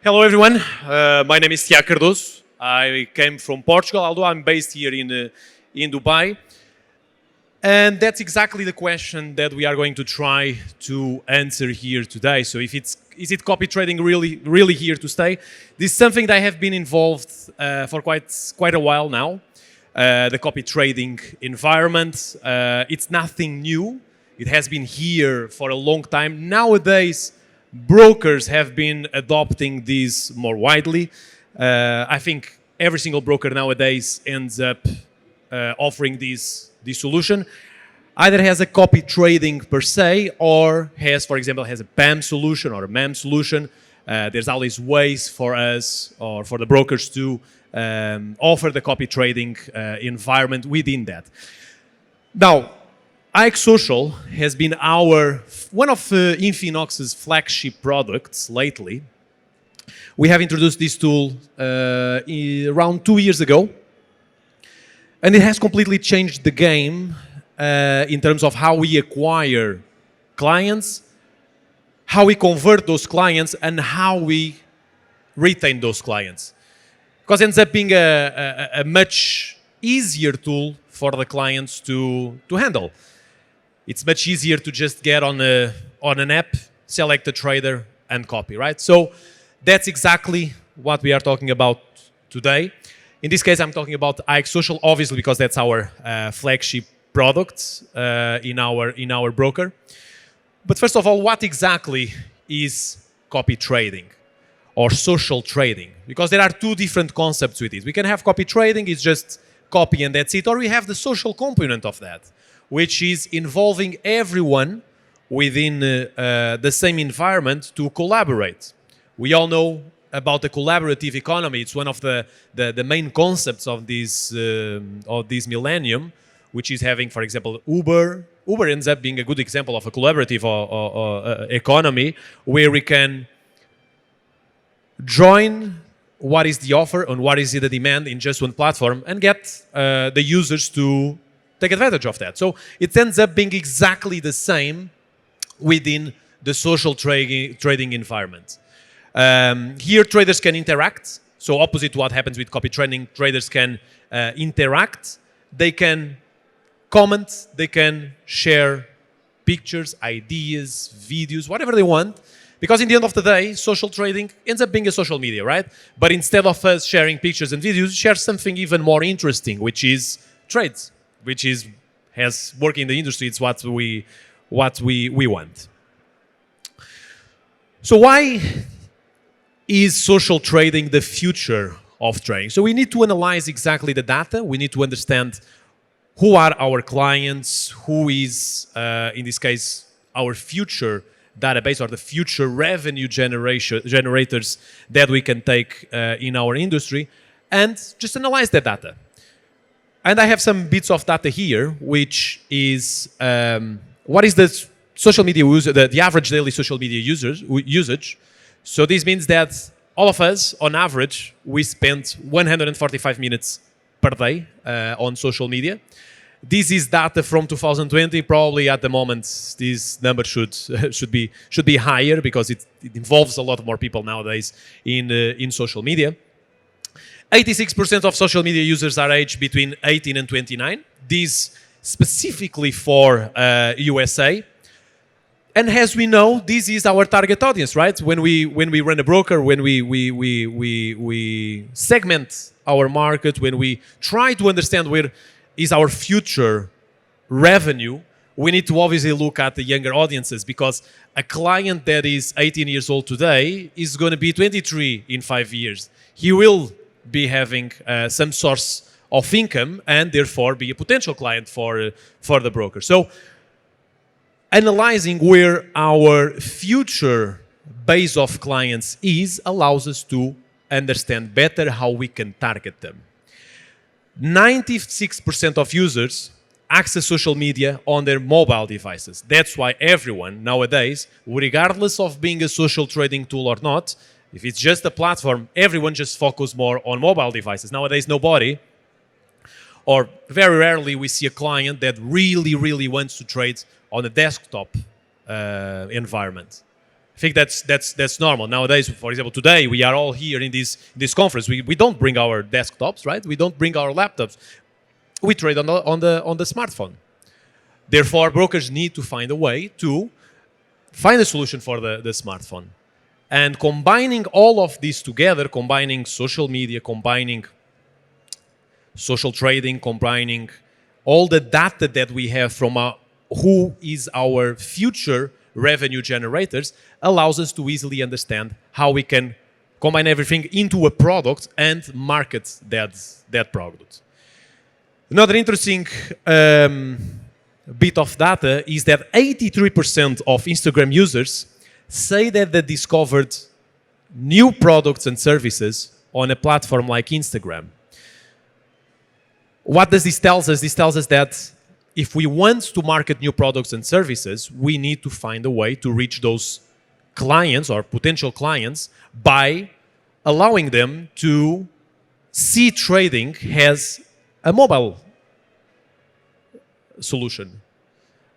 Hello everyone, my name is TIAGO CARDOSO. I came from Portugal, although I'm based here in Dubai. And that's exactly the question that we are going to try to answer here today. So is it copy trading really here to stay? This is something that I have been involved for quite a while now. The copy trading environment, it's nothing new. It has been here for a long time. Nowadays, brokers have been adopting this more widely. I think every single broker nowadays ends up offering this solution. Either has a copy trading per se, or has, for example, has a PAM solution or a MAM solution. There's always ways for us or for the brokers to offer the copy trading environment within that. Now, IX Social has been one of INFINOX's flagship products lately. We have introduced this tool around 2 years ago, and it has completely changed the game in terms of how we acquire clients, how we convert those clients, and how we retain those clients. Because it ends up being a much easier tool for the clients to handle. It's much easier to just get on an app, select a trader, and copy, right? So that's exactly what we are talking about today. In this case, I'm talking about IX Social, obviously, because that's our flagship product in our broker. But first of all, what exactly is copy trading or social trading? Because there are two different concepts with it. We can have copy trading, it's just copy and that's it, or we have the social component of that, which is involving everyone within the same environment to collaborate. We all know about the collaborative economy. It's one of the main concepts of this millennium, which is having, for example, Uber. Uber ends up being a good example of a collaborative economy where we can join what is the offer and what is the demand in just one platform and get the users to take advantage of that. So it ends up being exactly the same within the social trading environment. Here, traders can interact. So opposite to what happens with copy trading, traders can interact. They can comment. They can share pictures, ideas, videos, whatever they want. Because in the end of the day, social trading ends up being a social media, right? But instead of us sharing pictures and videos, share something even more interesting, which is trades, which has worked in the industry. It's what we want. So why is social trading the future of trading? So we need to analyze exactly the data. We need to understand who are our clients, who is, in this case, our future database or the future revenue generators that we can take in our industry, and just analyze that data. And I have some bits of data here, which is what is the social media user, the average daily social media usage. So this means that all of us, on average, we spend 145 minutes per day on social media. This is data from 2020. Probably at the moment, this number should be higher because it involves a lot more people nowadays in social media. 86% of social media users are aged between 18 and 29. This specifically for USA. And as we know, this is our target audience, right? When we run a broker, when we segment our market, when we try to understand where is our future revenue, we need to obviously look at the younger audiences, because a client that is 18 years old today is going to be 23 in 5 years. He will be having some source of income and therefore be a potential client for the broker. So analyzing where our future base of clients is allows us to understand better how we can target them. 96% of users access social media on their mobile devices. That's why everyone nowadays, regardless of being a social trading tool or not, if it's just a platform, everyone just focuses more on mobile devices. Nowadays, nobody, or very rarely, we see a client that really wants to trade on a desktop environment. I think that's normal nowadays. For example, today we are all here in this conference. We don't bring our desktops, right? We don't bring our laptops. We trade on the smartphone. Therefore, brokers need to find a way to find a solution for the smartphone. And combining all of this together, combining social media, combining social trading, combining all the data that we have from who is our future revenue generators, allows us to easily understand how we can combine everything into a product and market that product. Another interesting bit of data is that 83% of Instagram users say that they discovered new products and services on a platform like Instagram. What does this tell us? This tells us that if we want to market new products and services, we need to find a way to reach those clients or potential clients by allowing them to see trading as a mobile solution.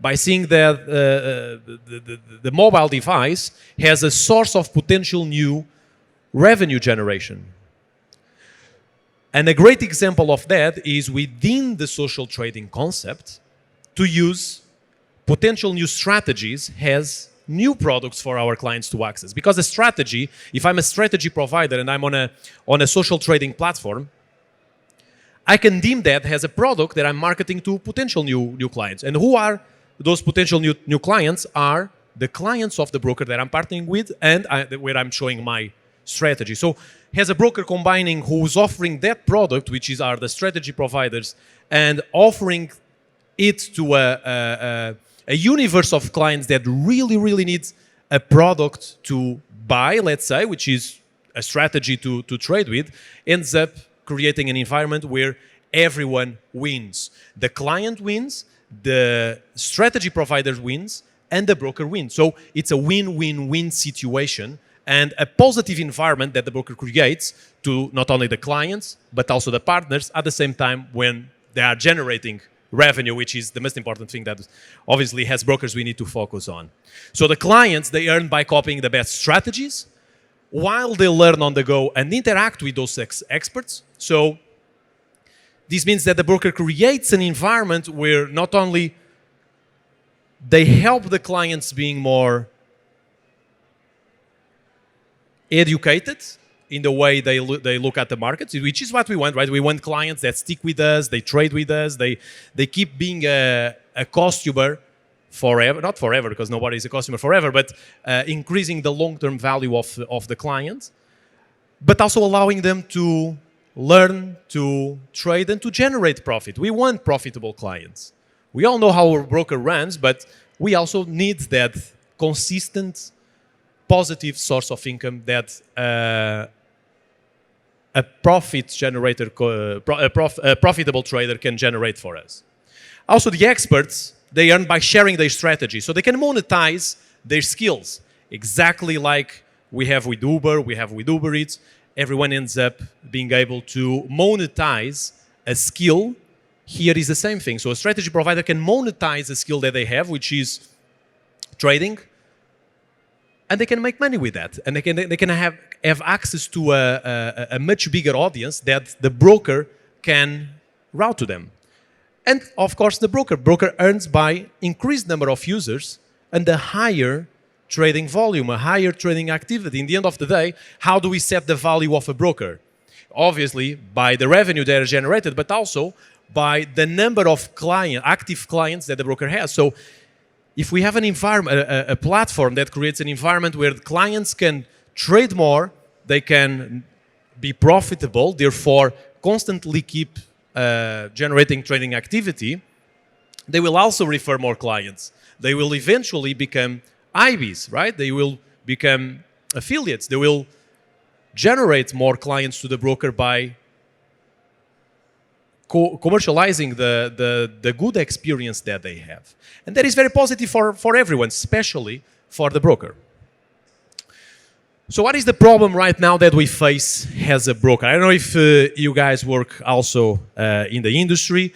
By seeing that the mobile device has a source of potential new revenue generation. And a great example of that is within the social trading concept to use potential new strategies as new products for our clients to access. Because a strategy, if I'm a strategy provider and I'm on a social trading platform, I can deem that as a product that I'm marketing to potential new clients. And who are those potential new clients? Are the clients of the broker that I'm partnering with and where I'm showing my strategy. So as a broker combining who's offering that product, which are the strategy providers, and offering it to a universe of clients that really needs a product to buy, let's say, which is a strategy to trade with, ends up creating an environment where everyone wins. The client wins, the strategy provider wins, and the broker wins. So it's a win-win-win situation and a positive environment that the broker creates to not only the clients, but also the partners at the same time when they are generating revenue, which is the most important thing that obviously as brokers we need to focus on. So the clients, they earn by copying the best strategies while they learn on the go and interact with those experts. So this means that the broker creates an environment where not only they help the clients being more educated in the way they look at the markets, which is what we want, right? We want clients that stick with us, they trade with us, they keep being a customer forever, not forever because nobody is a customer forever, but increasing the long-term value of the client, but also allowing them to learn, to trade, and to generate profit. We want profitable clients. We all know how our broker runs, but we also need that consistent, positive source of income that a profit generator, a profitable trader can generate for us. Also, the experts, they earn by sharing their strategy, so they can monetize their skills. Exactly like we have with Uber, we have with Uber Eats. Everyone ends up being able to monetize a skill. Here is the same thing. So a strategy provider can monetize a skill that they have, which is trading, and they can make money with that. And they can have access to a much bigger audience that the broker can route to them. And of course, the broker earns by increased number of users and a higher trading volume, a higher trading activity. In the end of the day, how do we set the value of a broker? Obviously, by the revenue that is generated, but also by the number of active clients that the broker has. So if we have an environment, a platform that creates an environment where the clients can trade more, they can be profitable, therefore constantly keep generating trading activity, they will also refer more clients. They will eventually become IBs, right? They will become affiliates. They will generate more clients to the broker by commercializing the good experience that they have. And that is very positive for everyone, especially for the broker. So what is the problem right now that we face as a broker? I don't know if you guys work also in the industry,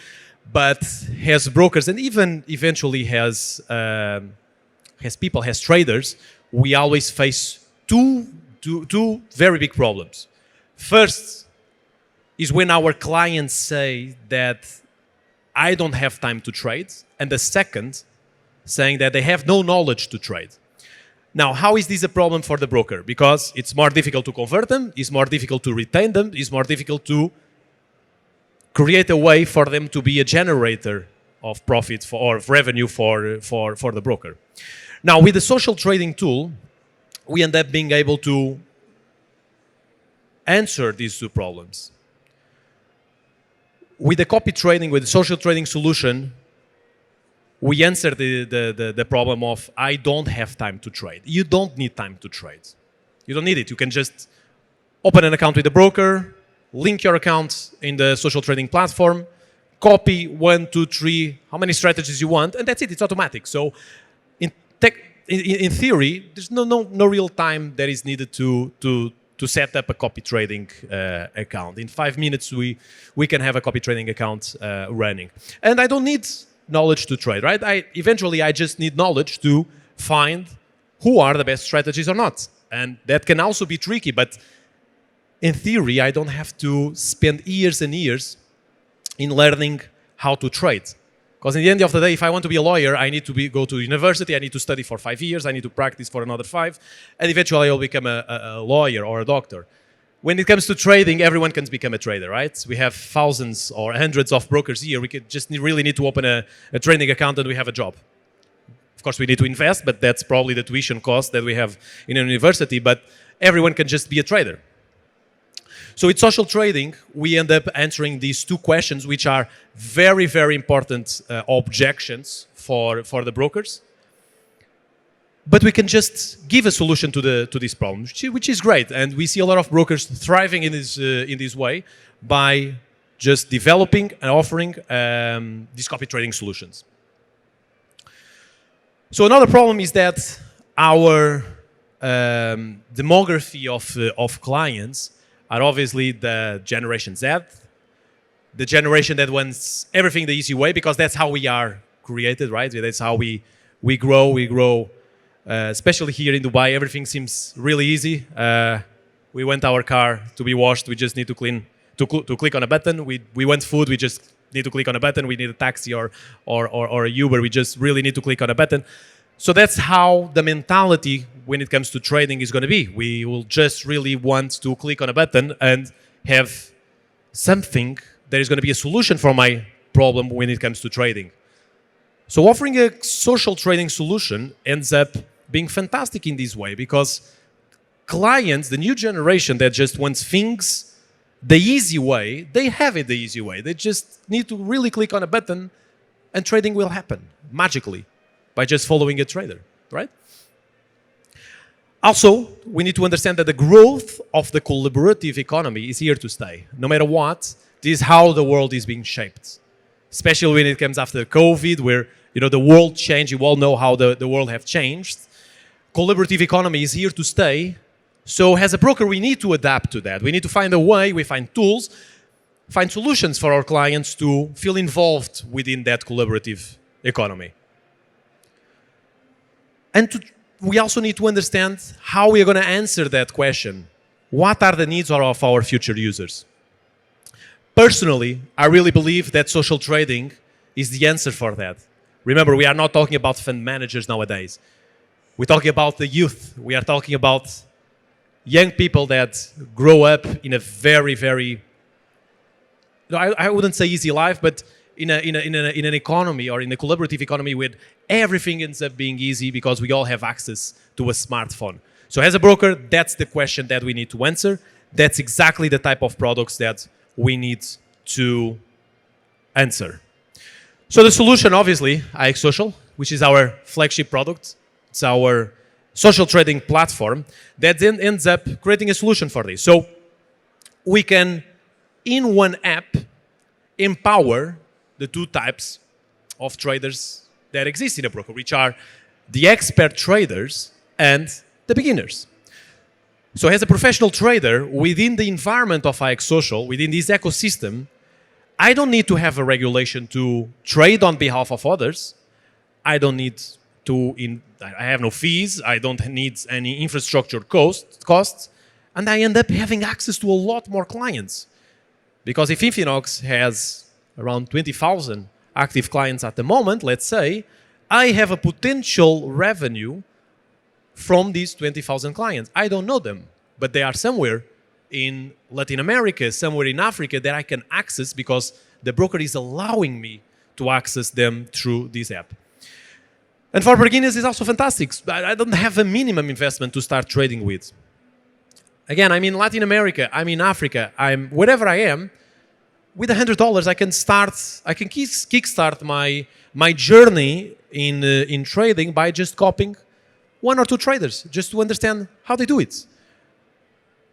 but as brokers and even eventually as people, as traders, we always face two very big problems. First is when our clients say that I don't have time to trade, and the second, saying that they have no knowledge to trade. Now, how is this a problem for the broker? Because it's more difficult to convert them, it's more difficult to retain them, it's more difficult to create a way for them to be a generator of profit or of revenue for the broker. Now, with the social trading tool, we end up being able to answer these two problems. With the copy trading, with the social trading solution, we answer the problem of I don't have time to trade. You don't need time to trade. You don't need it. You can just open an account with the broker, link your account in the social trading platform, copy 1, 2, 3, how many strategies you want, and that's it. It's automatic. So in theory, there's no real time that is needed to set up a copy trading account. In 5 minutes, we can have a copy trading account running. And I don't need knowledge to trade, right? Eventually, I just need knowledge to find who are the best strategies or not. And that can also be tricky, but in theory, I don't have to spend years and years in learning how to trade. Because in the end of the day, if I want to be a lawyer, I need to go to university, I need to study for 5 years, I need to practice for another 5, and eventually I'll become a lawyer or a doctor. When it comes to trading, everyone can become a trader, right? We have thousands or hundreds of brokers here. We could just really need to open a trading account and we have a job. Of course, we need to invest, but that's probably the tuition cost that we have in a university, but everyone can just be a trader. So with social trading, we end up answering these two questions, which are very, very important objections for the brokers. But we can just give a solution to this problem, which is great. And we see a lot of brokers thriving in this way by just developing and offering these copy trading solutions. So another problem is that our demography of clients are obviously the Generation Z, the generation that wants everything the easy way, because that's how we are created, right? That's how we grow. We grow, especially here in Dubai, everything seems really easy. We want our car to be washed. We just need to click on a button. We want food. We just need to click on a button. We need a taxi or a Uber. We just really need to click on a button. So that's how the mentality when it comes to trading is going to be. We will just really want to click on a button and have something that is going to be a solution for my problem when it comes to trading. So offering a social trading solution ends up being fantastic in this way, because clients, the new generation that just wants things the easy way, they have it the easy way. They just need to really click on a button and trading will happen magically by just following a trader, right? Also, we need to understand that the growth of the collaborative economy is here to stay. No matter what, this is how the world is being shaped. Especially when it comes after COVID, where the world changed. You all know how the world have changed. Collaborative economy is here to stay. So as a broker, we need to adapt to that. We need to find a way, we find tools, find solutions for our clients to feel involved within that collaborative economy. And we also need to understand how we are going to answer that question. What are the needs of our future users? Personally, I really believe that social trading is the answer for that. Remember, we are not talking about fund managers nowadays. We're talking about the youth. We are talking about young people that grow up in a very, very, I wouldn't say easy life, but in an economy or in a collaborative economy where everything ends up being easy because we all have access to a smartphone. So as a broker, that's the question that we need to answer. That's exactly the type of products that we need to answer. So the solution, obviously, IX Social, which is our flagship product. It's our social trading platform that then ends up creating a solution for this. So we can, in one app, empower the two types of traders that exist in a broker, which are the expert traders and the beginners. So as a professional trader, within the environment of IX Social, within this ecosystem, I don't need to have a regulation to trade on behalf of others. I don't need to I have no fees. I don't need any infrastructure costs. And I end up having access to a lot more clients. Because if INFINOX has around 20,000 active clients at the moment, let's say, I have a potential revenue from these 20,000 clients. I don't know them, but they are somewhere in Latin America, somewhere in Africa that I can access because the broker is allowing me to access them through this app. And for beginners, it's also fantastic. I don't have a minimum investment to start trading with. Again, I'm in Latin America, I'm in Africa, I'm wherever I am. With $100, I can kickstart my journey in trading by just copying one or two traders, just to understand how they do it.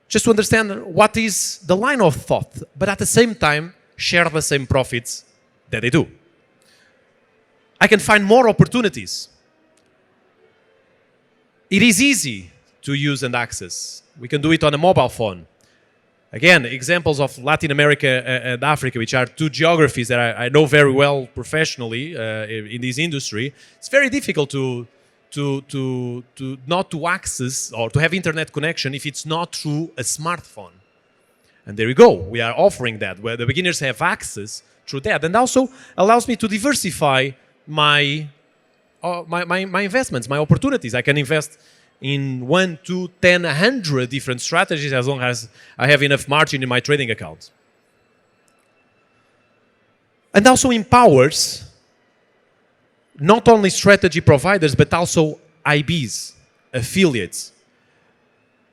Just to understand what is the line of thought, but at the same time, share the same profits that they do. I can find more opportunities. It is easy to use and access. We can do it on a mobile phone. Again, examples of Latin America and Africa, which are two geographies that I know very well professionally in this industry. It's very difficult to not to access or to have internet connection if it's not through a smartphone. And there you go. We are offering that, where the beginners have access through that, and also allows me to diversify my investments, my opportunities. I can invest in 1, 2, 10, 100 different strategies as long as I have enough margin in my trading account. And also empowers not only strategy providers, but also IBs, affiliates.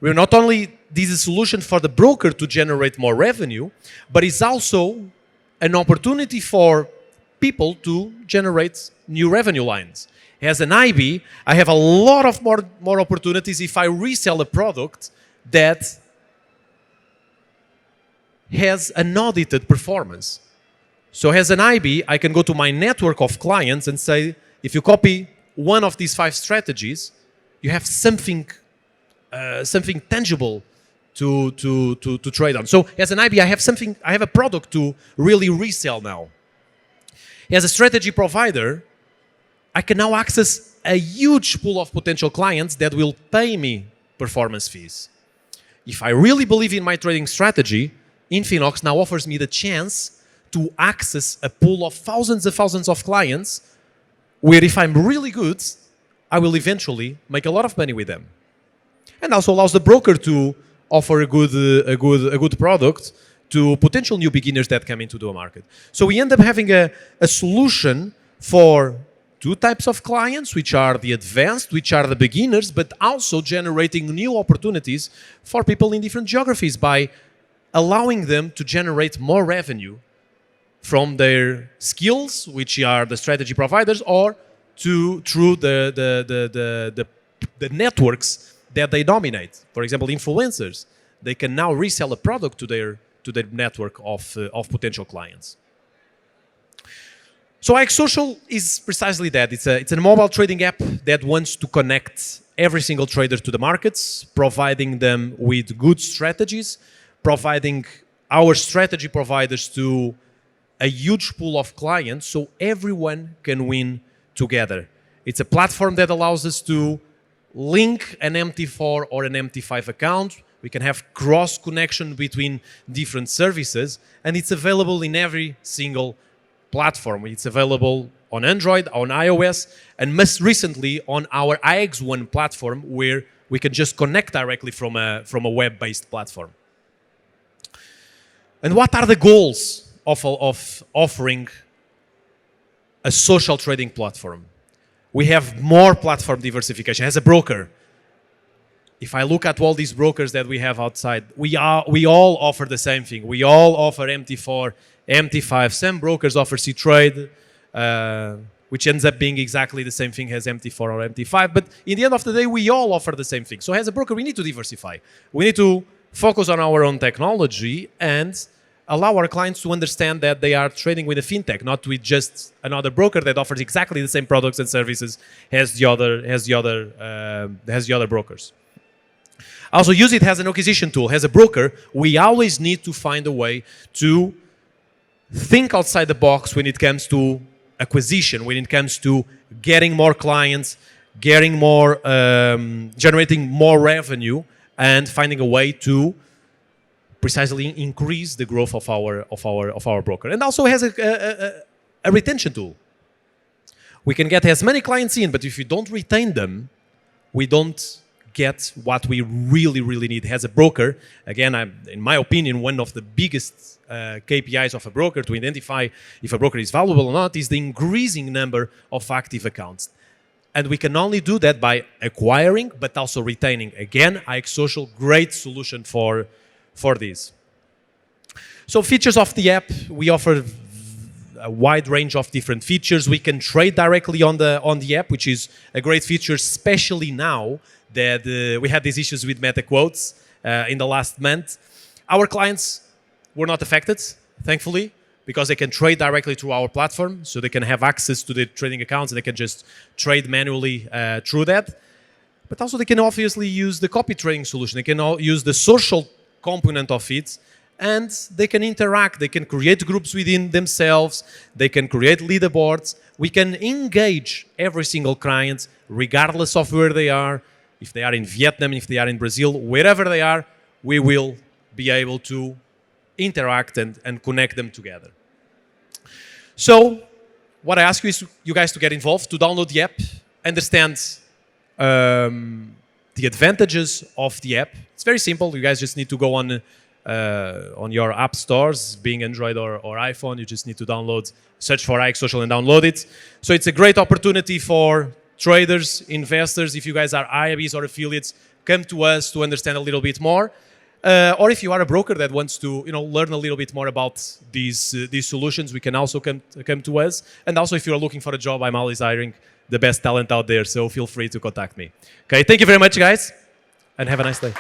We're not only, this is a solution for the broker to generate more revenue, but it's also an opportunity for people to generate new revenue lines. As an IB, I have a lot of more opportunities if I resell a product that has an audited performance. So as an IB, I can go to my network of clients and say, if you copy one of these 5 strategies, you have something tangible to trade on. So as an IB, I have a product to really resell now. As a strategy provider, I can now access a huge pool of potential clients that will pay me performance fees. If I really believe in my trading strategy, INFINOX now offers me the chance to access a pool of thousands of clients where if I'm really good, I will eventually make a lot of money with them. And also allows the broker to offer a good product to potential new beginners that come into the market. So we end up having a solution for 2 types of clients, which are the advanced, which are the beginners, but also generating new opportunities for people in different geographies by allowing them to generate more revenue from their skills, which are the strategy providers, or through the networks that they dominate. For example, influencers. They can now resell a product to their network of potential clients. So IX Social is precisely that. It's a mobile trading app that wants to connect every single trader to the markets, providing them with good strategies, providing our strategy providers to a huge pool of clients so everyone can win together. It's a platform that allows us to link an MT4 or an MT5 account. We can have cross connection between different services, and it's available in every single platform. It's available on Android, on iOS, and most recently on our IX1 platform, where we can just connect directly from a web-based platform. And what are the goals of offering a social trading platform? We have more platform diversification. As a broker, if I look at all these brokers that we have outside, we all offer the same thing. We all offer MT4, MT5. Some brokers offer C-Trade, which ends up being exactly the same thing as MT4 or MT5. But in the end of the day, we all offer the same thing. So as a broker, we need to diversify. We need to focus on our own technology and allow our clients to understand that they are trading with a fintech, not with just another broker that offers exactly the same products and services as the other brokers. Also use it as an acquisition tool. As a broker, we always need to find a way to think outside the box when it comes to acquisition, when it comes to getting more clients, getting more, generating more revenue, and finding a way to precisely increase the growth of our broker. And also has a retention tool. We can get as many clients in, but if you don't retain them, we don't get what we really, really need as a broker. Again, in my opinion, one of the biggest KPIs of a broker to identify if a broker is valuable or not is the increasing number of active accounts. And we can only do that by acquiring, but also retaining. Again, IX Social, great solution for this. So features of the app, we offer a wide range of different features. We can trade directly on the app, which is a great feature, especially now that we had these issues with meta quotes in the last month. Our clients were not affected, thankfully, because they can trade directly through our platform, so they can have access to the trading accounts and they can just trade manually through that. But also they can obviously use the copy trading solution. They can use the social component of it, and they can interact. They can create groups within themselves. They can create leaderboards. We can engage every single client, regardless of where they are. If they are in Vietnam, if they are in Brazil, wherever they are, we will be able to interact and connect them together. So what I ask you is you guys to get involved, to download the app, understand the advantages of the app. It's very simple. You guys just need to go on your app stores, being Android or iPhone. You just need to download, search for IX Social and download it. So it's a great opportunity for traders, investors. If you guys are IABs or affiliates, come to us to understand a little bit more. Or if you are a broker that wants to, learn a little bit more about these solutions, we can also come to us. And also, if you're looking for a job, I'm always hiring the best talent out there. So feel free to contact me. Okay, thank you very much, guys, and have a nice day.